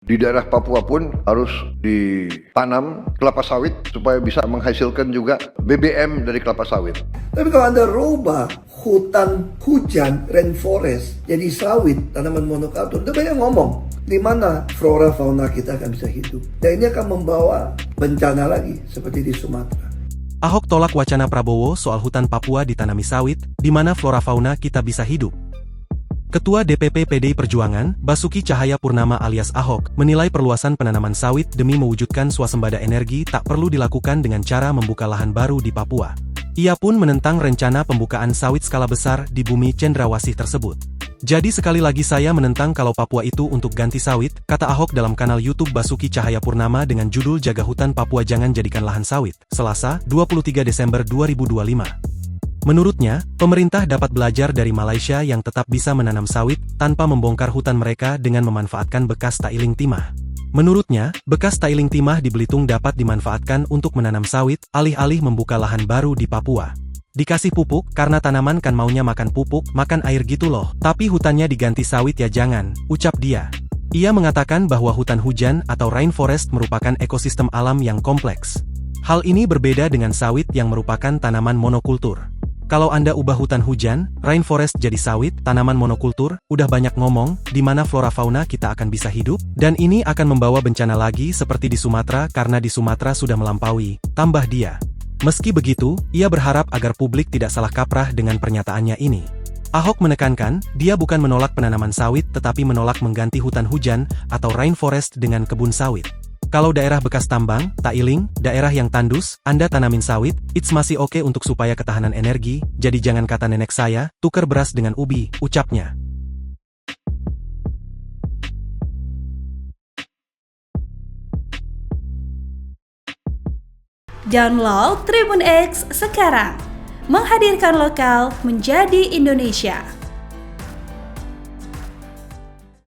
Di daerah Papua pun harus ditanam kelapa sawit supaya bisa menghasilkan juga BBM dari kelapa sawit. Tapi kalau Anda rubah hutan hujan, rainforest, jadi sawit, tanaman monokultur, itu banyak ngomong. Di mana flora fauna kita akan bisa hidup. Dan ini akan membawa bencana lagi, seperti di Sumatera. Ahok tolak wacana Prabowo soal hutan Papua ditanami sawit, di mana flora fauna kita bisa hidup. Ketua DPP PDI Perjuangan, Basuki Cahayapurnama alias Ahok, menilai perluasan penanaman sawit demi mewujudkan swasembada energi tak perlu dilakukan dengan cara membuka lahan baru di Papua. Ia pun menentang rencana pembukaan sawit skala besar di bumi cendrawasih tersebut. Jadi sekali lagi saya menentang kalau Papua itu untuk ganti sawit, kata Ahok dalam kanal YouTube Basuki Cahayapurnama dengan judul Jaga Hutan Papua Jangan Jadikan Lahan Sawit, Selasa, 23 Desember 2025. Menurutnya, pemerintah dapat belajar dari Malaysia yang tetap bisa menanam sawit tanpa membongkar hutan mereka dengan memanfaatkan bekas tailing timah. Menurutnya, bekas tailing timah di Belitung dapat dimanfaatkan untuk menanam sawit, alih-alih membuka lahan baru di Papua. Dikasih pupuk, karena tanaman kan maunya makan pupuk, makan air gitu loh. Tapi hutannya diganti sawit ya jangan, ucap dia. Ia mengatakan bahwa hutan hujan atau rainforest merupakan ekosistem alam yang kompleks. Hal ini berbeda dengan sawit yang merupakan tanaman monokultur. Kalau Anda ubah hutan hujan, rainforest jadi sawit, tanaman monokultur, udah banyak ngomong, di mana flora fauna kita akan bisa hidup, dan ini akan membawa bencana lagi seperti di Sumatera karena di Sumatera sudah melampaui, tambah dia. Meski begitu, ia berharap agar publik tidak salah kaprah dengan pernyataannya ini. Ahok menekankan, dia bukan menolak penanaman sawit tetapi menolak mengganti hutan hujan atau rainforest dengan kebun sawit. Kalau daerah bekas tambang, tailing, daerah yang tandus, Anda tanamin sawit, it's masih oke untuk supaya ketahanan energi, jadi jangan kata nenek saya, tuker beras dengan ubi, ucapnya. Download Tribun X sekarang, menghadirkan lokal menjadi Indonesia.